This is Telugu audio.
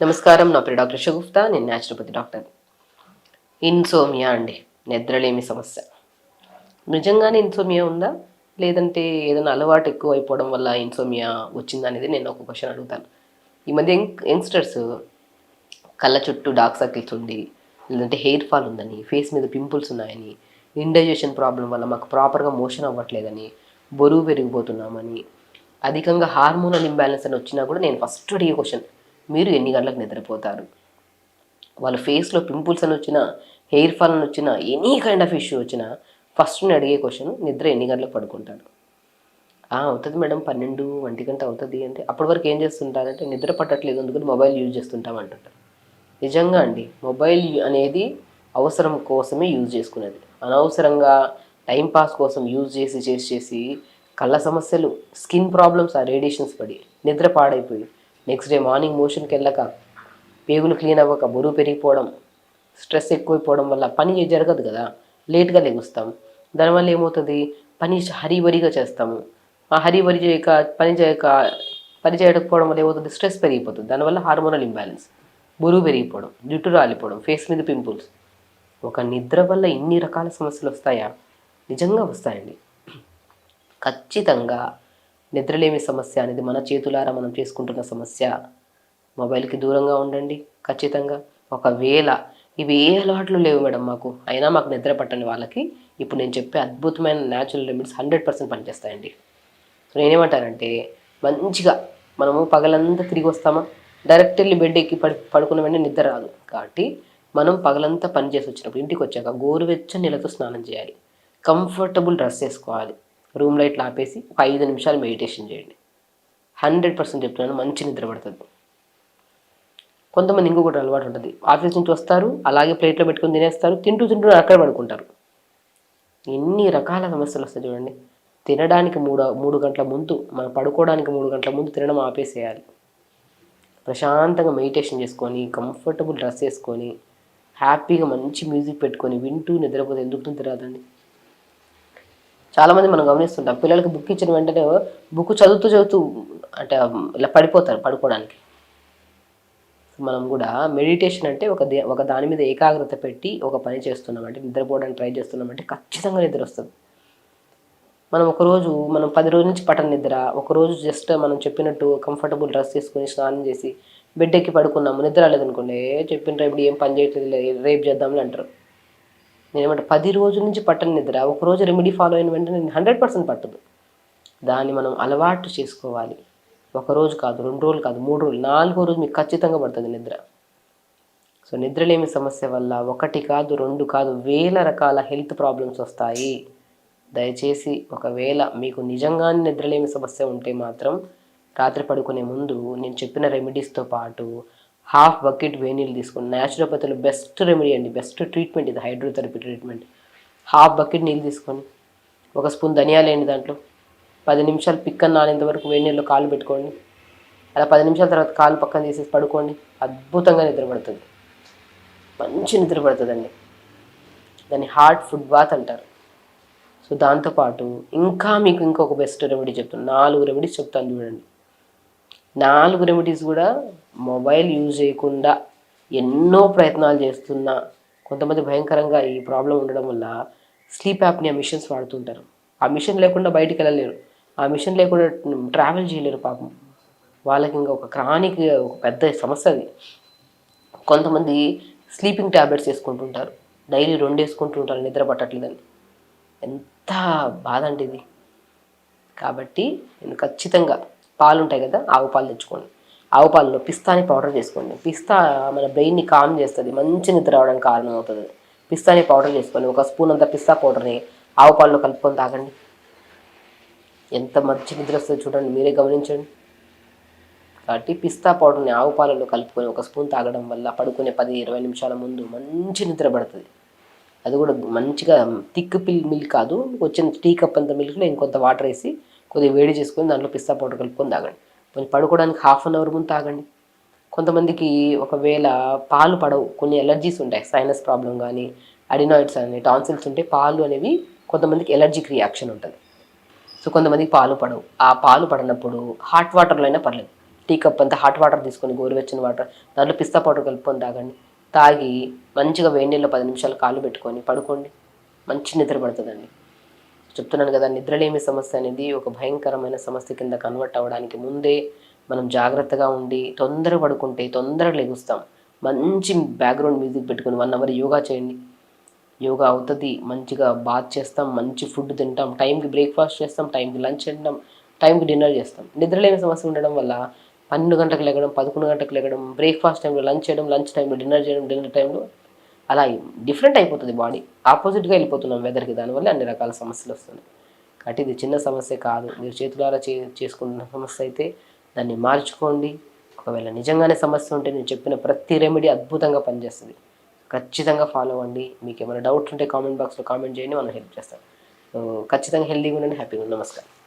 నమస్కారం. నా పేరు డాక్టర్ షగుఫ్తా. నేను న్యాచురోపతి డాక్టర్. ఇన్సోమియా అండి, నిద్రలేమి సమస్య. నిజంగానే ఇన్సోమియా ఉందా? లేదంటే ఏదైనా అలవాటు ఎక్కువ అయిపోవడం వల్ల ఇన్సోమియా వచ్చిందా అనేది నేను ఒక క్వశ్చన్ అడుగుతాను. ఈ మధ్య యంగ్స్టర్స్ కళ్ళ చుట్టూ డార్క్ సర్కిల్స్ ఉండి, లేదంటే హెయిర్ ఫాల్ ఉందని, ఫేస్ మీద పింపుల్స్ ఉన్నాయని, ఇండైజెషన్ ప్రాబ్లం వల్ల మాకు ప్రాపర్గా మోషన్ అవ్వట్లేదని, బరువు పెరిగిపోతున్నామని, అధికంగా హార్మోనల్ ఇంబ్యాలెన్స్ అని వచ్చినా కూడా నేను ఫస్ట్ అడిగే క్వశ్చన్, మీరు ఎన్ని గంటలకు నిద్రపోతారు? వాళ్ళ ఫేస్లో పింపుల్స్ అని వచ్చినా, హెయిర్ ఫాల్ అని వచ్చినా, ఎనీ కైండ్ ఆఫ్ ఇష్యూ వచ్చినా ఫస్ట్ నేను అడిగే క్వశ్చన్, నిద్ర ఎన్ని గంటలకు పడుకుంటారు? అవుతుంది మేడం, 12 1 గంట అవుతుంది అంటే, అప్పటి వరకు ఏం చేస్తుంటారంటే నిద్ర పట్టట్లేదు అందుకని మొబైల్ యూజ్ చేస్తుంటాం అంటుంటారు. నిజంగా అండి, మొబైల్ అనేది అవసరం కోసమే యూజ్ చేసుకునేది. అనవసరంగా టైంపాస్ కోసం యూజ్ చేసి చేసి చేసి కళ్ళ సమస్యలు, స్కిన్ ప్రాబ్లమ్స్, ఆ రేడియేషన్స్ పడి నిద్ర పాడైపోయి నెక్స్ట్ డే మార్నింగ్ మోషన్కి వెళ్ళక, పేగులు క్లీన్ అవ్వక, బరువు పెరిగిపోవడం, స్ట్రెస్ ఎక్కువైపోవడం వల్ల పని జరగదు కదా, లేట్గా లెగుస్తాం. దానివల్ల ఏమవుతుంది, పని హరీబరీగా చేస్తాము. ఆ హరీబరీ చేయక పని చేయకపోవడం వల్ల ఏమవుతుంది, స్ట్రెస్ పెరిగిపోతుంది. దానివల్ల హార్మోనల్ ఇంబ్యాలెన్స్, బరువు పెరిగిపోవడం, జుట్టు రాలిపోవడం, ఫేస్ మీద పింపుల్స్. ఒక నిద్ర వల్ల ఇన్ని రకాల సమస్యలు వస్తాయా? నిజంగా వస్తాయండి. ఖచ్చితంగా నిద్రలేమి సమస్య అనేది మన చేతులారా మనం చేసుకుంటున్న సమస్య. మొబైల్కి దూరంగా ఉండండి ఖచ్చితంగా. ఒకవేళ ఇవి ఏ అలవాట్లు లేవు మేడం మాకు, అయినా మాకు నిద్ర పట్టని వాళ్ళకి ఇప్పుడు నేను చెప్పే అద్భుతమైన న్యాచురల్ రెమెడీస్ 100% పనిచేస్తాయండి. సో నేనేమంటానంటే, మంచిగా మనము పగలంతా తిరిగి వస్తామా, డైరెక్ట్ వెళ్ళి బెడ్ ఎక్కి పడుకున్న వెంటనే నిద్ర రాదు. కాబట్టి మనం పగలంతా పని చేసి వచ్చినప్పుడు ఇంటికి వచ్చాక గోరువెచ్చని నీళ్ళతో స్నానం చేయాలి, కంఫర్టబుల్ డ్రెస్ వేసుకోవాలి, రూమ్ లైట్లు ఆపేసి ఒక 5 నిమిషాలు మెడిటేషన్ చేయండి. 100% చెప్తున్నాను, మంచి నిద్ర పడుతుంది. కొంతమంది ఇంకొకటి అలవాటు ఉంటుంది, ఆఫీస్ నుంచి వస్తారు అలాగే ప్లేట్లో పెట్టుకొని తినేస్తారు, తింటూ తింటూ అక్కడ పడుకుంటారు. ఎన్ని రకాల సమస్యలు వస్తాయి చూడండి. తినడానికి మూడు గంటల ముందు, మనం పడుకోవడానికి 3 గంటల ముందు తినడం ఆపేసేయాలి. ప్రశాంతంగా మెడిటేషన్ చేసుకొని, కంఫర్టబుల్ డ్రెస్ వేసుకొని, హ్యాపీగా మంచి మ్యూజిక్ పెట్టుకొని వింటూ నిద్రపోతే ఎందుకు నిద్ర రాదండి? చాలామంది మనం గమనిస్తుంటాం, పిల్లలకి బుక్ ఇచ్చిన వెంటనే బుక్ చదువుతూ చదువుతూ అంటే ఇలా పడిపోతారు పడుకోవడానికి. మనం కూడా మెడిటేషన్ అంటే ఒక దాని మీద ఏకాగ్రత పెట్టి ఒక పని చేస్తున్నామంటే, నిద్రపోవడానికి ట్రై చేస్తున్నామంటే ఖచ్చితంగా నిద్ర వస్తుంది. మనం 10 రోజుల నుంచి పట్టని నిద్ర, ఒకరోజు జస్ట్ మనం చెప్పినట్టు కంఫర్టబుల్ డ్రెస్ తీసుకొని స్నానం చేసి బెడ్ ఎక్కి పడుకున్నాము, నిద్ర రాలేదనుకోండి, చెప్పిన రేపు ఏం పని చేయట్లేదు రేపు చేద్దామని అంటారు. నేనేమంటే 10 రోజుల నుంచి పట్టని నిద్ర ఒకరోజు రెమెడీ ఫాలో అయిన వెంటనే 100% పట్టదు. దాన్ని మనం అలవాటు చేసుకోవాలి. ఒకరోజు కాదు, 2 రోజులు కాదు, 3 రోజులు, 4వ రోజు మీకు ఖచ్చితంగా పడుతుంది నిద్ర. సో నిద్రలేమి సమస్య వల్ల 1 కాదు, 2 కాదు, వేల రకాల హెల్త్ ప్రాబ్లమ్స్ వస్తాయి. దయచేసి ఒకవేళ మీకు నిజంగానే నిద్రలేమి సమస్య ఉంటే మాత్రం రాత్రి పడుకునే ముందు నేను చెప్పిన రెమెడీస్తో పాటు హాఫ్ బకెట్ వేనీళ్ళు తీసుకుని, న్యాచురోపతిలో బెస్ట్ రెమెడీ అండి, బెస్ట్ ట్రీట్మెంట్ ఇది, హైడ్రోథెరపీ ట్రీట్మెంట్. హాఫ్ బకెట్ నీళ్ళు తీసుకొని 1 స్పూన్ ధనియాలు వేయండి, దాంట్లో 10 నిమిషాలు పిక్కన నానేంత వరకు వేడి నీళ్ళలో కాలు పెట్టుకోండి. అలా 10 నిమిషాల తర్వాత కాలు పక్కన తీసేసి పడుకోండి. అద్భుతంగా నిద్ర పడుతుంది, మంచి నిద్ర పడుతుందండి. దాన్ని హార్ట్ ఫుడ్ బాత్ అంటారు. సో దాంతోపాటు ఇంకా మీకు ఇంకొక బెస్ట్ రెమెడీ చెప్తాను, 4 రెమెడీస్ చెప్తాను చూడండి. 4 రెమెడీస్ కూడా మొబైల్ యూజ్ చేయకుండా ఎన్నో ప్రయత్నాలు చేస్తున్నా, కొంతమంది భయంకరంగా ఈ ప్రాబ్లం ఉండడం వల్ల స్లీప్ యాప్నియా మిషన్స్ వాడుతుంటారు. ఆ మిషన్ లేకుండా బయటికి వెళ్ళలేరు, ఆ మిషన్ లేకుండా ట్రావెల్ చేయలేరు పాపం. వాళ్ళకి ఇంకా ఒక క్రానిక్, ఒక పెద్ద సమస్య అది. కొంతమంది స్లీపింగ్ ట్యాబ్లెట్స్ వేసుకుంటుంటారు, డైలీ 2 వేసుకుంటుంటారు నిద్ర పట్టట్లేదని. ఎంత బాధ అంటే ఇది. కాబట్టి నేను ఖచ్చితంగా పాలు ఉంటాయి కదా, ఆవు పాలు తెచ్చుకోండి. ఆవు పాలలో పిస్తాని పౌడర్ చేసుకోండి. పిస్తా మన బ్రెయిన్ని కామ్ చేస్తుంది, మంచి నిద్ర రావడానికి కారణం అవుతుంది. పిస్తాని పౌడర్ చేసుకొని 1 స్పూన్ అంత పిస్తా పౌడర్ని ఆవు పాలలో కలుపుకొని తాగండి. ఎంత మంచి నిద్ర వస్తుంది చూడండి, మీరే గమనించండి. కాబట్టి పిస్తా పౌడర్ని ఆవు పాలలో కలుపుకొని 1 స్పూన్ తాగడం వల్ల పడుకునే 10-20 నిమిషాల ముందు మంచి నిద్ర పడుతుంది. అది కూడా మంచిగా థిక్ మిల్క్ కాదు, వచ్చిన టీ కప్ అంత మిల్క్లో ఇంకొంత వాటర్ వేసి కొద్దిగా వేడి చేసుకొని దాంట్లో పిస్తా పౌడర్ కలుపుకొని తాగండి. కొంచెం పడుకోవడానికి ½ అన్ అవర్ ముందు తాగండి. కొంతమందికి ఒకవేళ పాలు పడవు, కొన్ని ఎలర్జీస్ ఉంటాయి, సైనస్ ప్రాబ్లం కానీ, అడినాయిడ్స్ అని, టాన్సిల్స్ ఉంటే పాలు అనేవి కొంతమందికి ఎలర్జిక్ రియాక్షన్ ఉంటుంది. సో కొంతమందికి పాలు పడవు. ఆ పాలు పడినప్పుడు హాట్ వాటర్లో అయినా పర్లేదు, టీ కప్ అంతా హాట్ వాటర్ తీసుకొని గోరువెచ్చని వాటర్ దాంట్లో పిస్తా పౌడర్ కలుపుకొని తాగండి. తాగి మంచిగా వేడి నీళ్ళలో 10 నిమిషాలు కాళ్ళు పెట్టుకొని పడుకోండి. మంచి నిద్ర పడుతుందండి. చెప్తున్నాను కదా, నిద్రలేమి సమస్య అనేది ఒక భయంకరమైన సమస్య కింద కన్వర్ట్ అవ్వడానికి ముందే మనం జాగ్రత్తగా ఉండి తొందరగా పడుకుంటే తొందరగా లెగుస్తాం. మంచి బ్యాక్గ్రౌండ్ మ్యూజిక్ పెట్టుకొని 1 అవర్ యోగా చేయండి. యోగా అవుతుంది. మంచిగా బాత్ చేస్తాం, మంచి ఫుడ్ తింటాం, టైంకి బ్రేక్ఫాస్ట్ చేస్తాం, టైంకి లంచ్ తింటాం, టైంకి డిన్నర్ చేస్తాం. నిద్రలేని సమస్య ఉండడం వల్ల 12 గంటలకు లెగడం, 11 గంటలకు లెగడం, బ్రేక్ఫాస్ట్ టైంలో లంచ్ చేయడం, లంచ్ టైంలో డిన్నర్ చేయడం, డిన్నర్ టైంలో అలా డిఫరెంట్ అయిపోతుంది బాడీ. ఆపోజిట్గా వెళ్ళిపోతున్నాం వెదర్కి. దానివల్ల అన్ని రకాల సమస్యలు వస్తున్నాయి. కాబట్టి ఇది చిన్న సమస్య కాదు. మీరు చేతులారా చేసుకుంటున్న సమస్య అయితే దాన్ని మార్చుకోండి. ఒకవేళ నిజంగానే సమస్య ఉంటే నేను చెప్పిన ప్రతి రెమెడీ అద్భుతంగా పనిచేస్తుంది. ఖచ్చితంగా ఫాలో అవ్వండి. మీకు ఏమైనా డౌట్ ఉంటే కామెంట్ బాక్స్లో కామెంట్ చేయండి, మనం హెల్ప్ చేస్తాం. ఖచ్చితంగా హెల్తీగా ఉండండి, హ్యాపీగా ఉండండి. నమస్కారం.